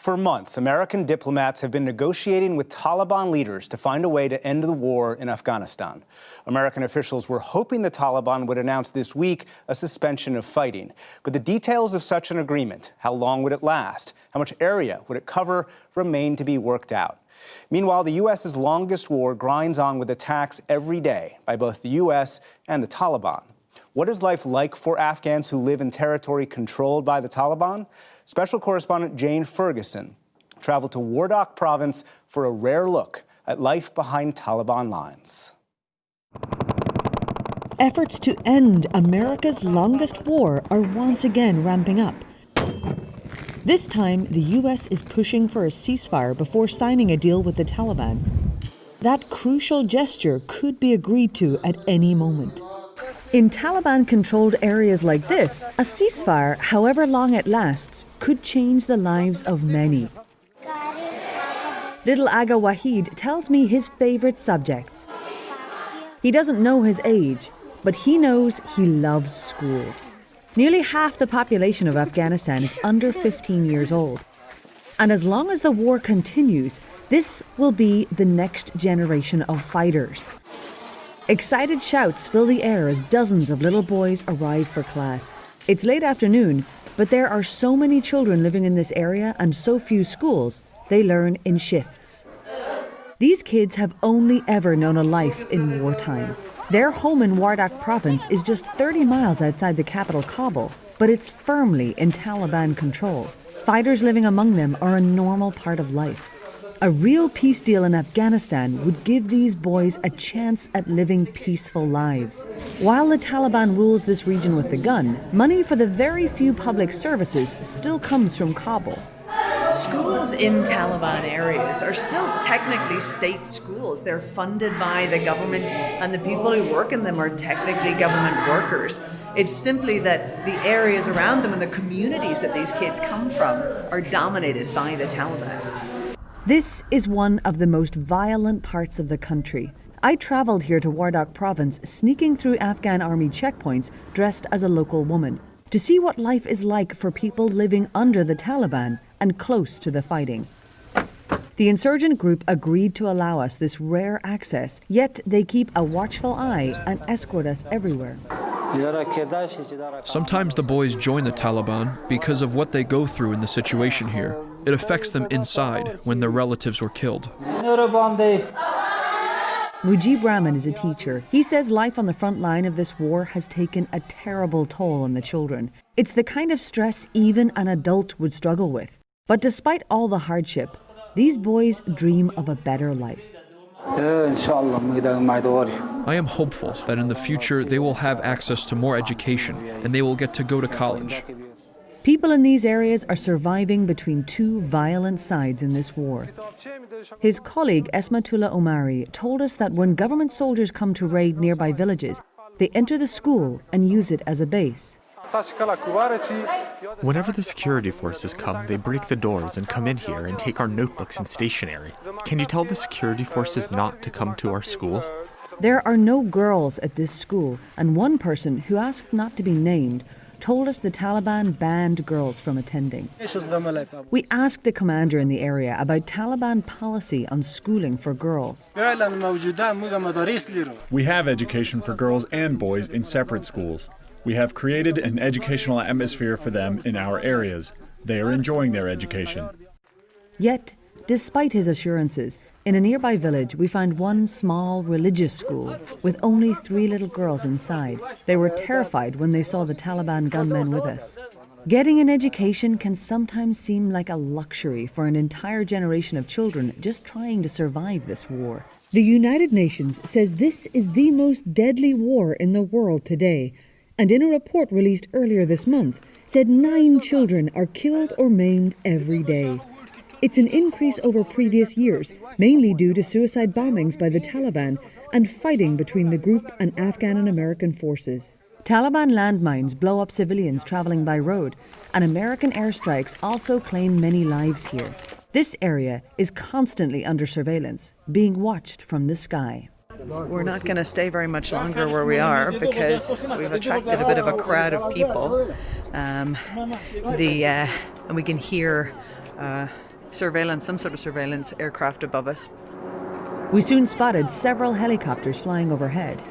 For months, American diplomats have been negotiating with Taliban leaders to find a way to end the war in Afghanistan. American officials were hoping the Taliban would announce this week a suspension of fighting. But the details of such an agreement, how long would it last, how much area would it cover, remain to be worked out. Meanwhile, the U.S.'s longest war grinds on with attacks every day by both the U.S. and the Taliban. What is life like for Afghans who live in territory controlled by the Taliban? Special correspondent Jane Ferguson traveled to Wardak province for a rare look at life behind Taliban lines. Efforts to end America's longest war are once again ramping up. This time, the U.S. is pushing for a ceasefire before signing a deal with the Taliban. That crucial gesture could be agreed to at any moment. In Taliban-controlled areas like this, a ceasefire, however long it lasts, could change the lives of many. Little Aga Wahid tells me his favorite subjects. He doesn't know his age, but he knows he loves school. Nearly half the population of Afghanistan is under 15 years old. And as long as the war continues, this will be the next generation of fighters. Excited shouts fill the air as dozens of little boys arrive for class. It's late afternoon, but there are so many children living in this area and so few schools, they learn in shifts. These kids have only ever known a life in wartime. Their home in Wardak province is just 30 miles outside the capital, Kabul, but it's firmly in Taliban control. Fighters living among them are a normal part of life. A real peace deal in Afghanistan would give these boys a chance at living peaceful lives. While the Taliban rules this region with the gun, money for the very few public services still comes from Kabul. Schools in Taliban areas are still technically state schools. They're funded by the government, and the people who work in them are technically government workers. It's simply that the areas around them and the communities that these kids come from are dominated by the Taliban. This is one of the most violent parts of the country. I traveled here to Wardak province, sneaking through Afghan army checkpoints dressed as a local woman, to see what life is like for people living under the Taliban and close to the fighting. The insurgent group agreed to allow us this rare access, yet they keep a watchful eye and escort us everywhere. Sometimes the boys join the Taliban because of what they go through in the situation here. It affects them inside when their relatives were killed. Mujib Rahman is a teacher. He says life on the front line of this war has taken a terrible toll on the children. It's the kind of stress even an adult would struggle with. But despite all the hardship, these boys dream of a better life. I am hopeful that in the future they will have access to more education and they will get to go to college. People in these areas are surviving between two violent sides in this war. His colleague Esmatullah Omari told us that when government soldiers come to raid nearby villages, they enter the school and use it as a base. Whenever the security forces come, they break the doors and come in here and take our notebooks and stationery. Can you tell the security forces not to come to our school? There are no girls at this school, and one person who asked not to be named told us the Taliban banned girls from attending. We asked the commander in the area about Taliban policy on schooling for girls. We have education for girls and boys in separate schools. We have created an educational atmosphere for them in our areas. They are enjoying their education. Yet, despite his assurances, in a nearby village we found one small religious school with only 3 little girls inside. They were terrified when they saw the Taliban gunmen with us. Getting an education can sometimes seem like a luxury for an entire generation of children just trying to survive this war. The United Nations says this is the most deadly war in the world today, and in a report released earlier this month, said 9 children are killed or maimed every day. It's an increase over previous years, mainly due to suicide bombings by the Taliban and fighting between the group and Afghan and American forces. Taliban landmines blow up civilians traveling by road, and American airstrikes also claim many lives here. This area is constantly under surveillance, being watched from the sky. We're not going to stay very much longer where we are because we've attracted a bit of a crowd of people. And we can hear surveillance, some sort of surveillance aircraft above us. We soon spotted several helicopters flying overhead.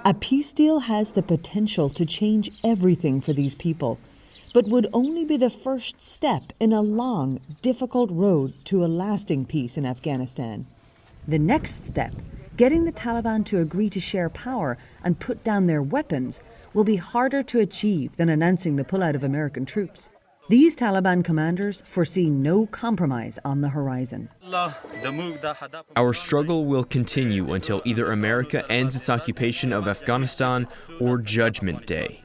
A peace deal has the potential to change everything for these people, but would only be the first step in a long, difficult road to a lasting peace in Afghanistan. The next step, getting the Taliban to agree to share power and put down their weapons, will be harder to achieve than announcing the pullout of American troops. These Taliban commanders foresee no compromise on the horizon. Our struggle will continue until either America ends its occupation of Afghanistan or Judgment Day.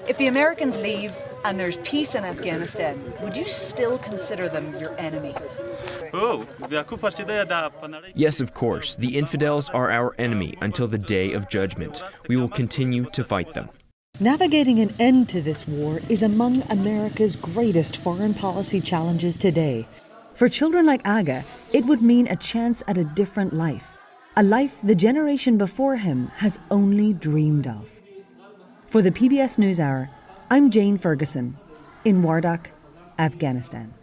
If the Americans leave and there's peace in Afghanistan, would you still consider them your enemy? Yes, of course. The infidels are our enemy until the day of judgment. We will continue to fight them. Navigating an end to this war is among America's greatest foreign policy challenges today. For children like Aga, it would mean a chance at a different life, a life the generation before him has only dreamed of. For the PBS NewsHour, I'm Jane Ferguson in Wardak, Afghanistan.